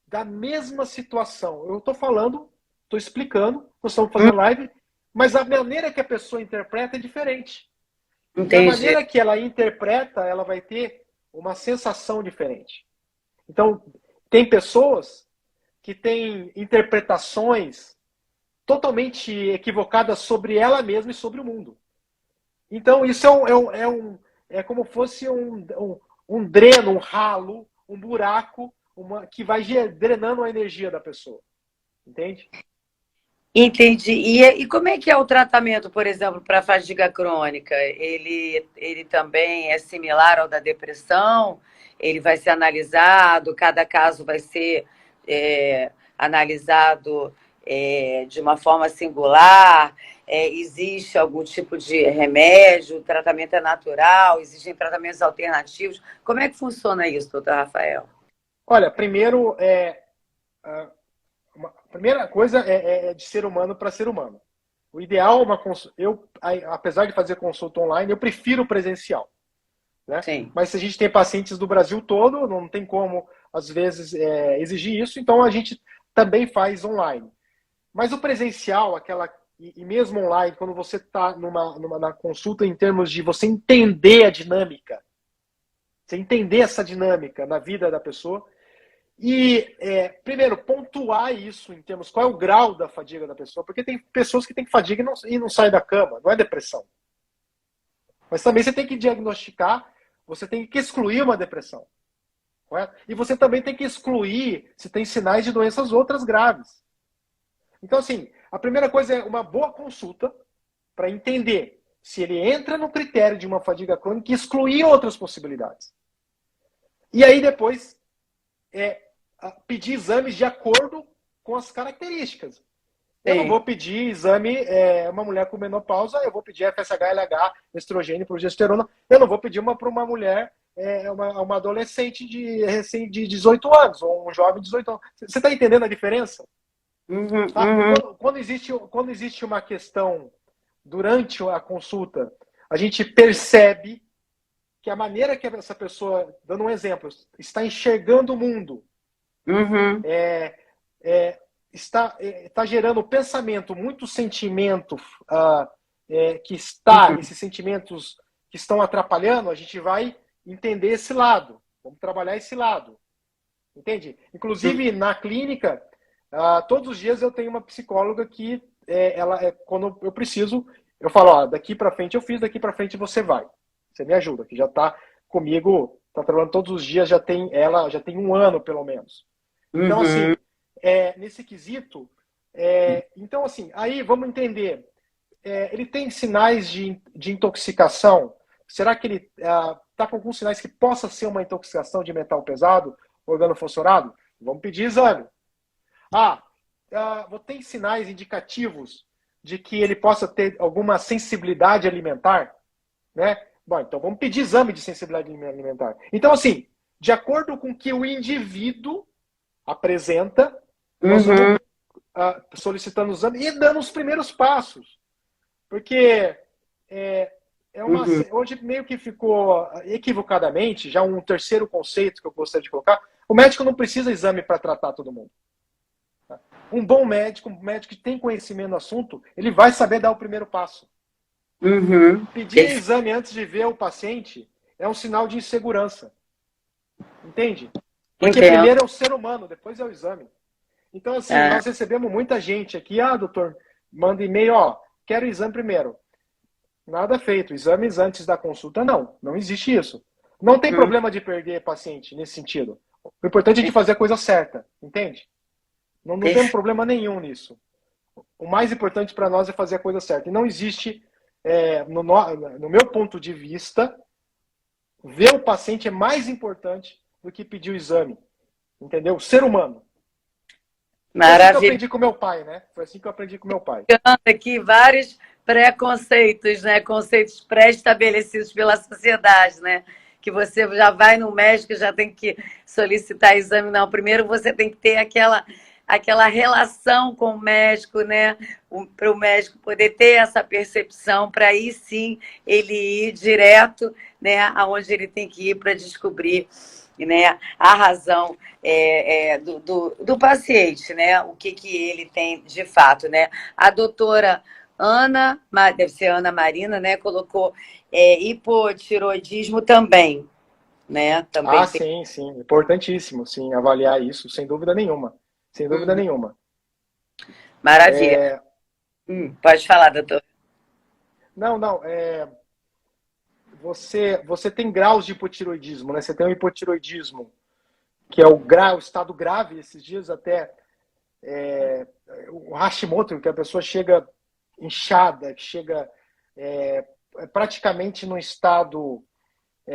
da mesma situação. Eu estou falando, estou explicando, nós estamos Uhum. fazendo live, mas a maneira que a pessoa interpreta é diferente. E a Entendi. maneira que ela interpreta, ela vai ter uma sensação diferente. Então, tem pessoas que têm interpretações totalmente equivocadas sobre ela mesma e sobre o mundo. Então, isso é como fosse um dreno, um ralo, um buraco, que vai drenando a energia da pessoa. Entende? Entendi. E como é que é o tratamento, por exemplo, para a fadiga crônica? Ele também é similar ao da depressão? Ele vai ser analisado, cada caso vai ser analisado de uma forma singular? Existe algum tipo de remédio? O tratamento é natural? Existem tratamentos alternativos? Como é que funciona isso, doutor Rafael? Olha, primeiro, a primeira coisa é de ser humano para ser humano. O ideal, apesar de fazer consulta online, eu prefiro presencial. Né? Sim. Mas se a gente tem pacientes do Brasil todo, não tem como, às vezes, exigir isso, então a gente também faz online. Mas o presencial, e mesmo online, quando você está na consulta em termos de você entender a dinâmica, você entender essa dinâmica na vida da pessoa, e, primeiro, pontuar isso em termos qual é o grau da fadiga da pessoa, porque tem pessoas que têm fadiga e não saem da cama, não é depressão. Mas também você tem que diagnosticar, você tem que excluir uma depressão. Correto? E você também tem que excluir se tem sinais de doenças outras graves. Então, assim, a primeira coisa é uma boa consulta para entender se ele entra no critério de uma fadiga crônica e excluir outras possibilidades. E aí depois pedir exames de acordo com as características. Eu não Sim. vou pedir exame, uma mulher com menopausa, eu vou pedir FSH, LH, estrogênio, progesterona. Eu não vou pedir uma para uma mulher uma adolescente de 18 anos, ou um jovem de 18 anos. Você está entendendo a diferença? Uhum, Tá? uhum, Quando existe uma questão durante a consulta, a gente percebe que a maneira que essa pessoa, dando um exemplo, está enxergando o mundo, uhum, está gerando pensamento, muito sentimento, uhum, esses sentimentos que estão atrapalhando, a gente vai entender esse lado. Vamos trabalhar esse lado. Entende? Inclusive, na clínica, todos os dias eu tenho uma psicóloga que, quando eu preciso, eu falo, ó, daqui para frente eu fiz, daqui para frente você vai. Você me ajuda, que já está comigo, está trabalhando todos os dias, ela já tem um ano, pelo menos. Então, uhum. assim, nesse quesito, então, assim, aí vamos entender. Ele tem sinais de intoxicação? Será que ele está com alguns sinais que possa ser uma intoxicação de metal pesado, organofosforado? Vamos pedir exame. Tem sinais indicativos de que ele possa ter alguma sensibilidade alimentar, né? Bom, então vamos pedir exame de sensibilidade alimentar. Então, assim, de acordo com o que o indivíduo apresenta, nós vamos Uhum, solicitando o exame e dando os primeiros passos. Porque uhum. hoje meio que ficou equivocadamente, já um terceiro conceito que eu gostaria de colocar, o médico não precisa de exame para tratar todo mundo. Um bom médico, um médico que tem conhecimento do assunto, ele vai saber dar o primeiro passo. Uhum. Pedir exame antes de ver o paciente é um sinal de insegurança. Entende? Porque Entendo. primeiro é o ser humano, depois é o exame. Então, assim, Ah, nós recebemos muita gente aqui, doutor, manda e-mail, quero o exame primeiro. Nada feito. Exames antes da consulta, não. Não existe isso. Não tem uhum. problema de perder paciente nesse sentido. O importante é de fazer a coisa certa, entende? Não tem Perfeito. problema nenhum nisso. O mais importante para nós é fazer a coisa certa. E não existe, no meu ponto de vista, ver o paciente é mais importante do que pedir o exame. Entendeu? Ser humano. Foi assim que eu Maravilha. aprendi com meu pai, né? Foi assim que eu aprendi com meu pai. Aqui vários preconceitos, né? Conceitos pré-estabelecidos pela sociedade, né? Que você já vai no médico e já tem que solicitar exame. Não, primeiro você tem que ter aquela relação com o médico, né? Para o médico poder ter essa percepção, para aí sim ele ir direto, né? Aonde ele tem que ir para descobrir, né, a razão do paciente, né? O que ele tem de fato, né? A doutora Ana, deve ser Ana Marina, né? Colocou hipotiroidismo também, né? Também tem. Sim, sim. Importantíssimo, sim, avaliar isso, sem dúvida nenhuma. Sem dúvida Uhum. nenhuma. Maravilha. Pode falar, doutor. Não, não. Você tem graus de hipotiroidismo, né? Você tem o hipotiroidismo, que é o estado grave, esses dias até o Hashimoto, que a pessoa chega inchada, que chega praticamente num estado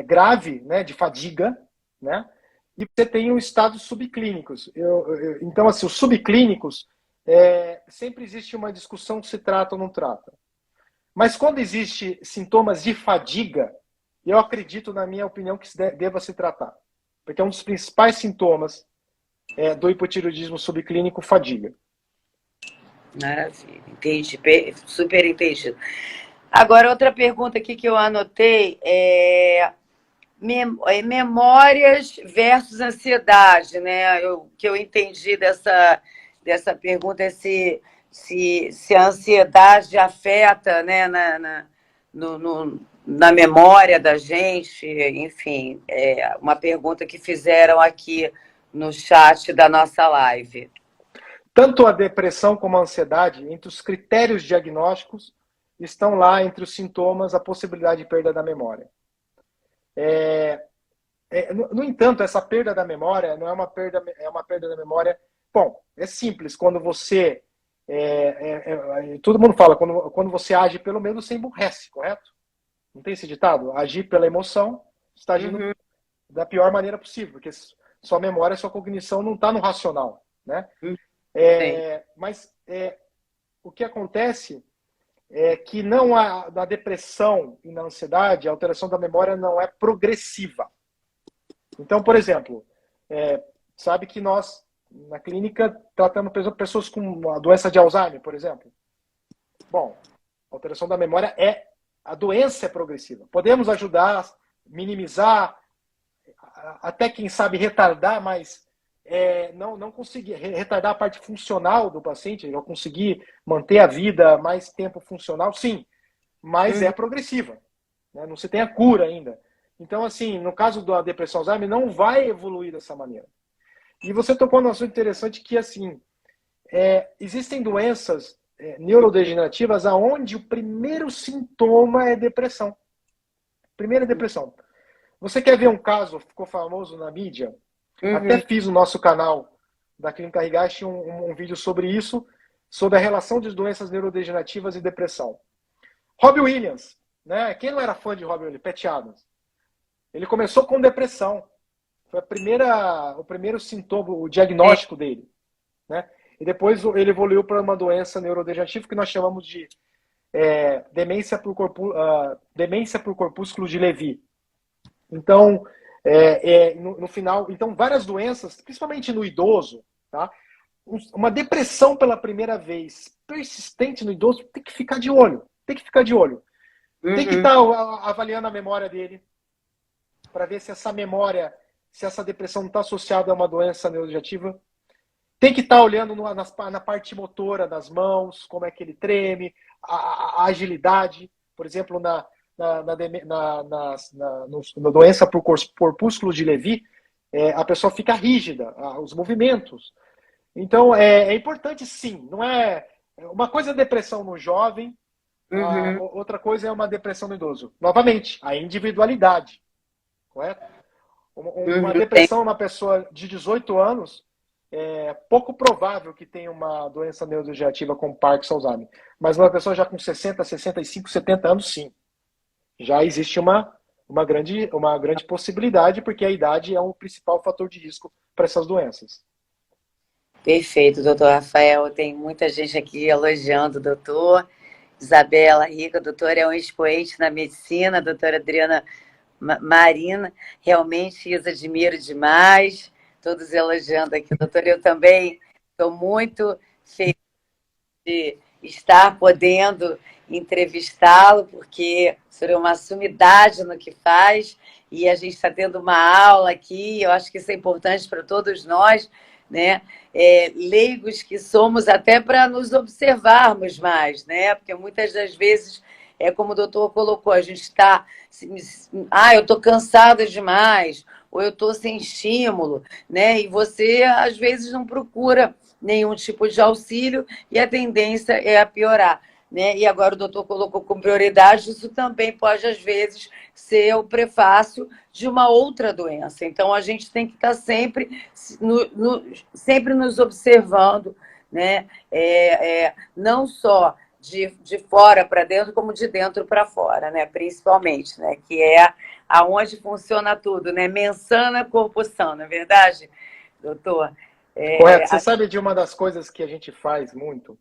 grave, né, de fadiga, né? E você tem os estados subclínicos. Então, assim, os subclínicos, sempre existe uma discussão se trata ou não trata. Mas quando existe sintomas de fadiga, eu acredito, na minha opinião, que deva se tratar. Porque é um dos principais sintomas do hipotireoidismo subclínico, fadiga. Maravilha, entendi, super entendido. Agora, outra pergunta aqui que eu anotei memórias versus ansiedade, né? O que eu entendi dessa pergunta é se a ansiedade afeta, né, na memória da gente, enfim, é uma pergunta que fizeram aqui no chat da nossa live. Tanto a depressão como a ansiedade, entre os critérios diagnósticos, estão lá entre os sintomas a possibilidade de perda da memória. No entanto, essa perda da memória não é uma perda, é uma perda da memória. Bom, é simples. Quando você. Todo mundo fala, quando você age pelo medo, você emburrece, correto? Não tem esse ditado? Agir pela emoção, você está agindo Uhum, da pior maneira possível, porque sua memória, sua cognição não está no racional, né? sim. Mas o que acontece é que não há, na depressão e na ansiedade, a alteração da memória não é progressiva. Então, por exemplo, sabe que nós, na clínica, tratamos pessoas com a doença de Alzheimer, por exemplo. Bom, a alteração da memória a doença é progressiva. Podemos ajudar, minimizar, até quem sabe retardar, mas não conseguir retardar a parte funcional do paciente, não conseguir manter a vida mais tempo funcional, sim, mas é progressiva, né? Não se tem a cura ainda. Então, assim, no caso da depressão Alzheimer, não vai evoluir dessa maneira. E você tocou num assunto interessante que, assim, existem doenças neurodegenerativas aonde o primeiro sintoma é depressão. Primeira depressão. Você quer ver um caso, ficou famoso na mídia? Até fiz no nosso canal da Clínica Higashi um vídeo sobre isso, sobre a relação de doenças neurodegenerativas e depressão. Robbie Williams, né? Quem não era fã de Robbie Williams? Pat Adams. Ele começou com depressão. Foi o primeiro sintoma, o diagnóstico dele, né? E depois ele evoluiu para uma doença neurodegenerativa que nós chamamos de demência por corpúsculo de Lewy. Então, no final, então várias doenças, principalmente no idoso, tá? Uma depressão pela primeira vez persistente no idoso tem que ficar de olho. Tem que ficar de olho. Tem que estar avaliando a memória dele para ver se essa memória, se essa depressão não está associada a uma doença neurodegenerativa. Tem que estar olhando na parte motora das mãos, como é que ele treme, a agilidade. Por exemplo, na doença por corpúsculo de Lewy, a pessoa fica rígida, os movimentos. Então, é importante sim. Não é uma coisa é depressão no jovem, outra coisa é uma depressão no idoso. Novamente, a individualidade, correto? Uma depressão numa pessoa de 18 anos é pouco provável que tenha uma doença neurodegenerativa como Parkinson, Alzheimer. Mas uma pessoa já com 60, 65, 70 anos, sim. Já existe uma grande possibilidade, porque a idade é um principal fator de risco para essas doenças. Perfeito, doutor Rafael. Tem muita gente aqui elogiando o doutor. Isabela Rica, doutora é um expoente na medicina, doutora Adriana Marina, realmente os admiro demais, todos elogiando aqui. Doutor, eu também estou muito feliz de estar podendo entrevistá-lo, porque o senhor é uma sumidade no que faz, e a gente está tendo uma aula aqui, eu acho que isso é importante para todos nós, né? Leigos que somos, até para nos observarmos mais, né? Porque muitas das vezes, como o doutor colocou, a gente está, eu estou cansada demais, ou eu estou sem estímulo, né? E você, às vezes, não procura nenhum tipo de auxílio e a tendência é a piorar, né? E agora o doutor colocou com prioridade, isso também pode, às vezes, ser o prefácio de uma outra doença. Então, a gente tem que estar sempre, sempre nos observando, né? Não só de fora para dentro, como de dentro para fora, né? Principalmente, né? Que é aonde funciona tudo, né? Mens sana, corpo sano, não é verdade, doutor? Correto. Você sabe de uma das coisas que a gente faz muito?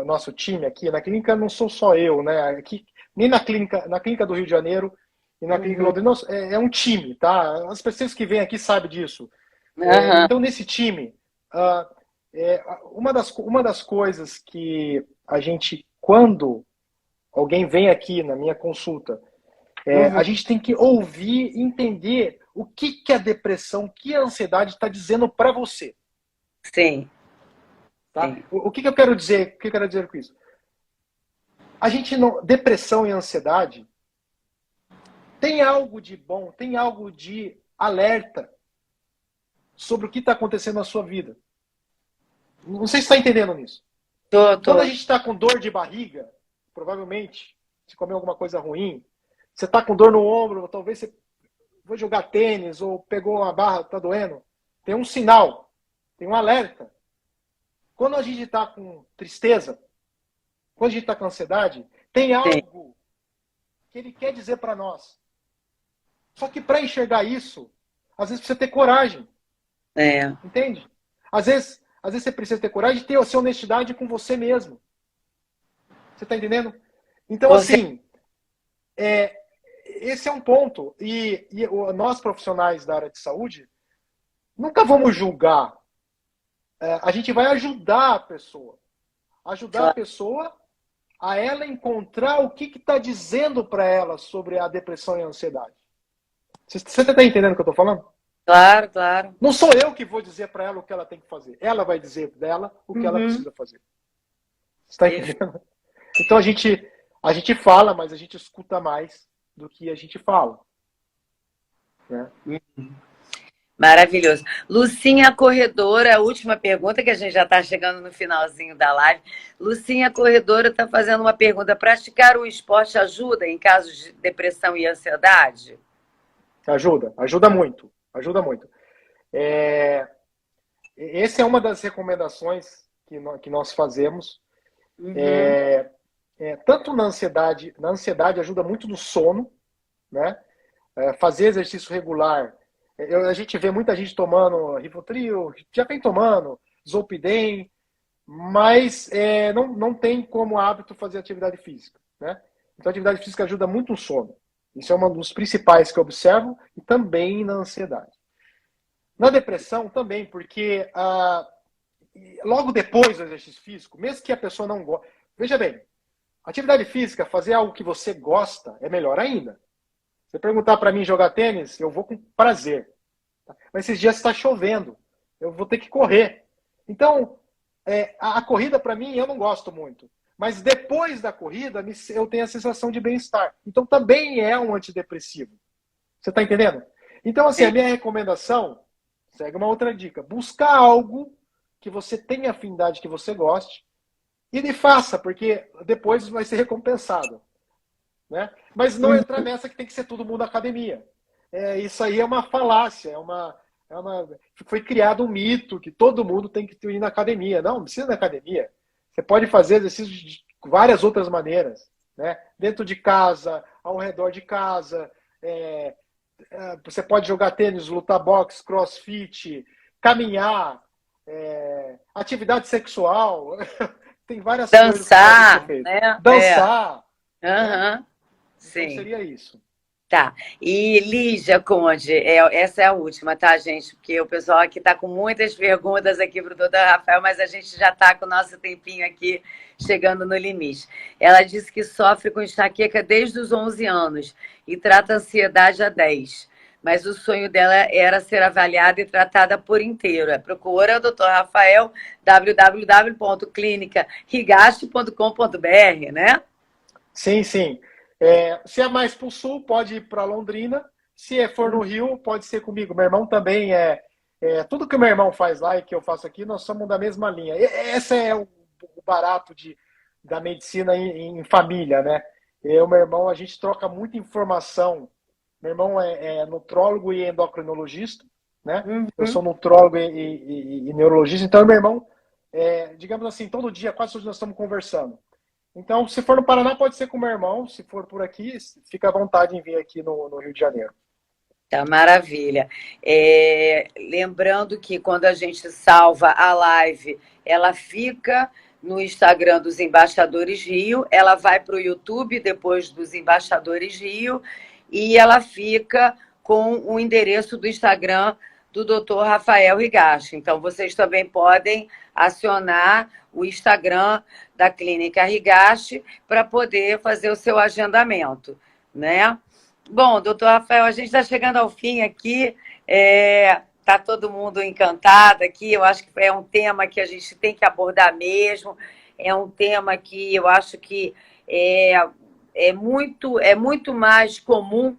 Nosso time aqui, na clínica não sou só eu, né? Aqui, nem na clínica do Rio de Janeiro e na clínica do Londrina, é um time, tá? As pessoas que vêm aqui sabem disso. Então, nesse time, uma das coisas que a gente, quando alguém vem aqui na minha consulta, a gente tem que ouvir e entender o que a depressão, o que a ansiedade está dizendo para você. Sim. Tá? Sim. O que eu quero dizer? O que eu quero dizer com isso? A gente não, depressão e ansiedade tem algo de bom, tem algo de alerta sobre o que está acontecendo na sua vida. Não sei se está entendendo nisso. Tô. Quando a gente está com dor de barriga, provavelmente, se comeu alguma coisa ruim, você está com dor no ombro, talvez você foi jogar tênis ou pegou uma barra, está doendo. Tem um sinal, tem um alerta. Quando a gente está com tristeza, quando a gente está com ansiedade, tem algo que ele quer dizer para nós. Só que para enxergar isso, às vezes precisa ter coragem. Entende? Às vezes você precisa ter coragem de ter a sua honestidade com você mesmo. Você está entendendo? Então, assim, esse é um ponto. Nós, profissionais da área de saúde, nunca vamos julgar. A gente vai ajudar a pessoa. Ajudar a pessoa a ela encontrar o que está dizendo para ela sobre a depressão e a ansiedade. Você está entendendo o que eu estou falando? Claro, claro. Não sou eu que vou dizer para ela o que ela tem que fazer. Ela vai dizer dela o que ela precisa fazer. Você está entendendo? Então a gente fala, mas a gente escuta mais do que a gente fala. Né? Maravilhoso. Lucinha Corredora, a última pergunta, que a gente já está chegando no finalzinho da live. Lucinha Corredora está fazendo uma pergunta. Praticar o esporte ajuda em casos de depressão e ansiedade? Ajuda muito. Ajuda muito. Essa é uma das recomendações que nós fazemos. Tanto na ansiedade ajuda muito no sono, né? Fazer exercício regular. A gente vê muita gente tomando Rivotril, já vem tomando Zolpidem, mas não tem como hábito fazer atividade física, né? Então a atividade física ajuda muito no sono. Isso é um dos principais que eu observo, e também na ansiedade. Na depressão também, porque logo depois do exercício físico, mesmo que a pessoa não goste... Veja bem, atividade física, fazer algo que você gosta, é melhor ainda. Você perguntar para mim jogar tênis, eu vou com prazer. Mas esses dias está chovendo, eu vou ter que correr. Então, a corrida para mim eu não gosto muito. Mas depois da corrida, eu tenho a sensação de bem-estar. Então também é um antidepressivo. Você está entendendo? Então, assim, a minha recomendação, segue uma outra dica. Buscar algo que você tenha afinidade, que você goste, e faça, porque depois vai ser recompensado. Né? Mas não entrar nessa que tem que ser todo mundo na academia. Isso aí é uma falácia, foi criado um mito que todo mundo tem que ir na academia. Não precisa ir na academia. Você pode fazer exercícios de várias outras maneiras. Né? Dentro de casa, ao redor de casa. Você pode jogar tênis, lutar boxe, crossfit, caminhar, atividade sexual. Tem várias coisas que podem ser feitas. Né? Dançar. Sim. Então seria isso. Tá. E Lígia Conde, essa é a última, tá, gente? Porque o pessoal aqui está com muitas perguntas aqui para o doutor Rafael, mas a gente já está com o nosso tempinho aqui chegando no limite. Ela disse que sofre com enxaqueca desde os 11 anos e trata ansiedade há 10. Mas o sonho dela era ser avaliada e tratada por inteiro. Procura o doutor Rafael, www.clinicahigashi.com.br, né? Sim, sim. Se é mais para o sul, pode ir para Londrina. Se for no Rio, pode ser comigo. Meu irmão também tudo que o meu irmão faz lá e que eu faço aqui, nós somos da mesma linha. Esse é o barato da medicina em família, né? Eu e meu irmão, a gente troca muita informação. Meu irmão é nutrólogo e endocrinologista, né? Eu sou nutrólogo e neurologista. Então, meu irmão, digamos assim, todo dia, quase todos nós estamos conversando. Então, se for no Paraná, pode ser com o meu irmão. Se for por aqui, fica à vontade em vir aqui no Rio de Janeiro. Tá, maravilha. Lembrando que quando a gente salva a live, ela fica no Instagram dos Embaixadores Rio, ela vai para o YouTube depois dos Embaixadores Rio e ela fica com o endereço do Instagram do Dr. Rafael Higashi. Então, vocês também podem acionar o Instagram da Clínica Higashi para poder fazer o seu agendamento, né? Bom, doutor Rafael, a gente está chegando ao fim aqui, está todo mundo encantado aqui, eu acho que é um tema que a gente tem que abordar mesmo, é um tema que eu acho que é muito mais comum,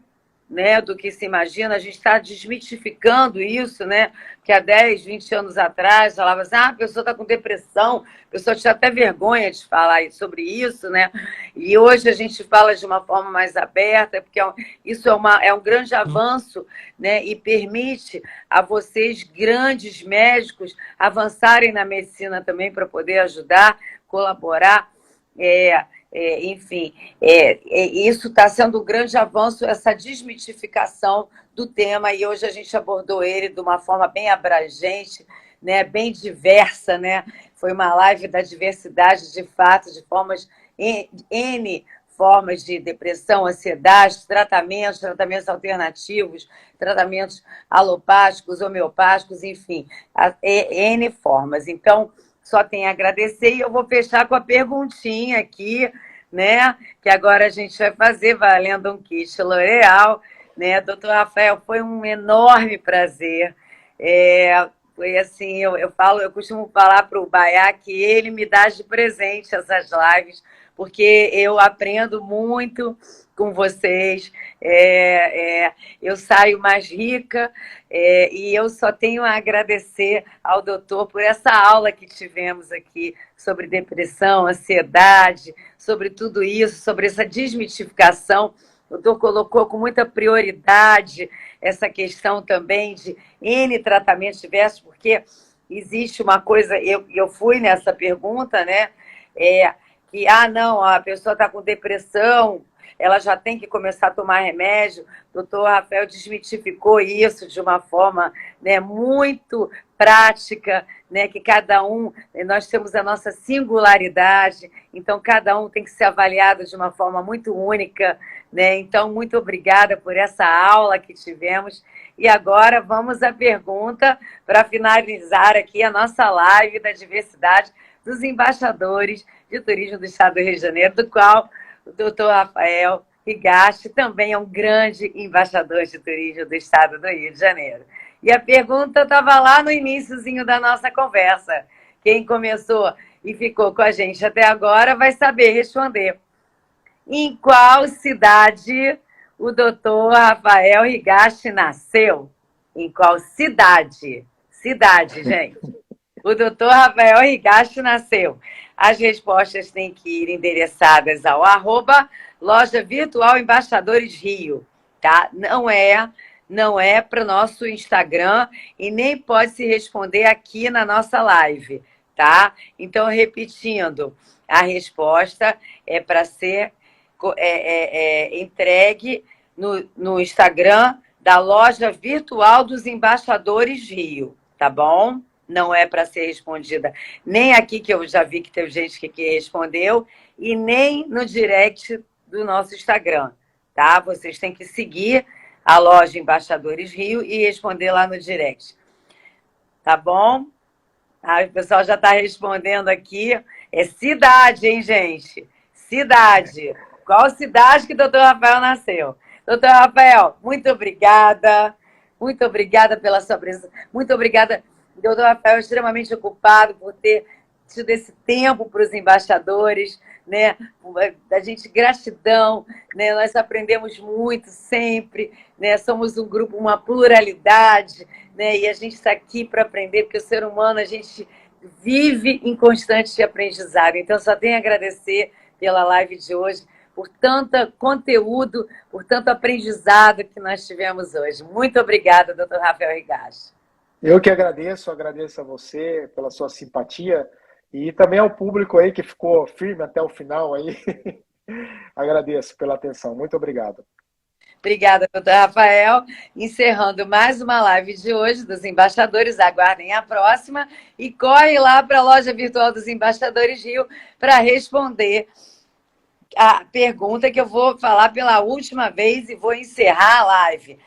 né, do que se imagina. A gente está desmitificando isso, né? Que há 10, 20 anos atrás falava assim, a pessoa está com depressão, a pessoa tinha até vergonha de falar sobre isso, né? E hoje a gente fala de uma forma mais aberta, porque isso é um grande avanço, né? E permite a vocês, grandes médicos, avançarem na medicina também para poder ajudar, colaborar. Enfim, isso está sendo um grande avanço, essa desmitificação do tema, e hoje a gente abordou ele de uma forma bem abrangente, né, bem diversa, né? Foi uma live da diversidade de fato, de N formas de depressão, ansiedade, tratamentos alternativos, tratamentos alopáticos, homeopáticos, enfim, N formas. Então, só tenho a agradecer e eu vou fechar com a perguntinha aqui, né? Que agora a gente vai fazer valendo um kit L'Oréal, né? Doutor Rafael, foi um enorme prazer. Foi assim, eu costumo falar para o Baiá que ele me dá de presente essas lives, porque eu aprendo muito com vocês, eu saio mais rica, e eu só tenho a agradecer ao doutor por essa aula que tivemos aqui sobre depressão, ansiedade, sobre tudo isso, sobre essa desmitificação. O doutor colocou com muita prioridade essa questão também de N tratamentos diversos, porque existe uma coisa, eu fui nessa pergunta, né? Que, não, a pessoa está com depressão, ela já tem que começar a tomar remédio. O doutor Rafael desmitificou isso de uma forma, né, muito prática, né, que cada um, nós temos a nossa singularidade, então cada um tem que ser avaliado de uma forma muito única, né? Então, muito obrigada por essa aula que tivemos. E agora vamos à pergunta para finalizar aqui a nossa live da diversidade dos embaixadores de turismo do Estado do Rio de Janeiro, do qual o doutor Rafael Higashi também é um grande embaixador de turismo do Estado do Rio de Janeiro. E a pergunta estava lá no iniciozinho da nossa conversa. Quem começou e ficou com a gente até agora vai saber responder. Em qual cidade o doutor Rafael Higashi nasceu? Em qual cidade? Cidade, gente. O doutor Rafael Higashi nasceu. As respostas têm que ir endereçadas ao @Loja Virtual Embaixadores Rio, tá? Não é para o nosso Instagram e nem pode se responder aqui na nossa live, tá? Então, repetindo, a resposta é para ser entregue no Instagram da Loja Virtual dos Embaixadores Rio, tá bom? Não é para ser respondida nem aqui, que eu já vi que teve gente que respondeu, e nem no direct do nosso Instagram, tá? Vocês têm que seguir a Loja Embaixadores Rio e responder lá no direct. Tá bom? O pessoal já está respondendo aqui. É cidade, hein, gente? Cidade. Qual cidade que o doutor Rafael nasceu? Doutor Rafael, muito obrigada. Muito obrigada pela sua presença. Muito obrigada. O doutor Rafael é extremamente ocupado por ter tido esse tempo para os embaixadores, né? Da gente, gratidão, né? Nós aprendemos muito sempre, né? Somos um grupo, uma pluralidade, né? E a gente está aqui para aprender, porque o ser humano, a gente vive em constante aprendizado. Então, só tenho a agradecer pela live de hoje, por tanto conteúdo, por tanto aprendizado que nós tivemos hoje. Muito obrigada, doutor Rafael Higashi. Eu que agradeço a você pela sua simpatia e também ao público aí que ficou firme até o final aí. Agradeço pela atenção. Muito obrigado. Obrigada, doutor Rafael. Encerrando mais uma live de hoje dos embaixadores. Aguardem a próxima e corre lá para a Loja Virtual dos Embaixadores Rio para responder a pergunta que eu vou falar pela última vez e vou encerrar a live.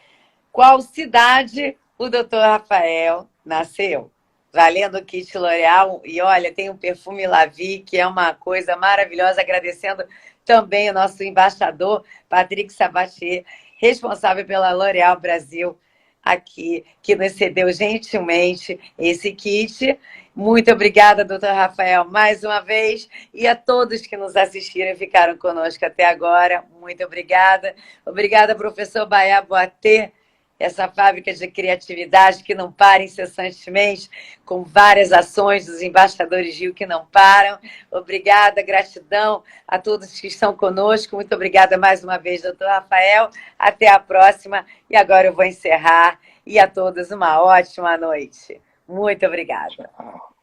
Qual cidade o doutor Rafael nasceu? Valendo o kit L'Oréal. E olha, tem um perfume Lavi, que é uma coisa maravilhosa. Agradecendo também o nosso embaixador, Patrick Sabatier, responsável pela L'Oréal Brasil, aqui, que nos cedeu gentilmente esse kit. Muito obrigada, doutor Rafael, mais uma vez. E a todos que nos assistiram e ficaram conosco até agora, muito obrigada. Obrigada, professor Baiá Boatê, essa fábrica de criatividade que não para incessantemente, com várias ações dos embaixadores Rio que não param. Obrigada, gratidão a todos que estão conosco. Muito obrigada mais uma vez, doutor Rafael. Até a próxima. E agora eu vou encerrar. E a todos uma ótima noite. Muito obrigada. Tchau.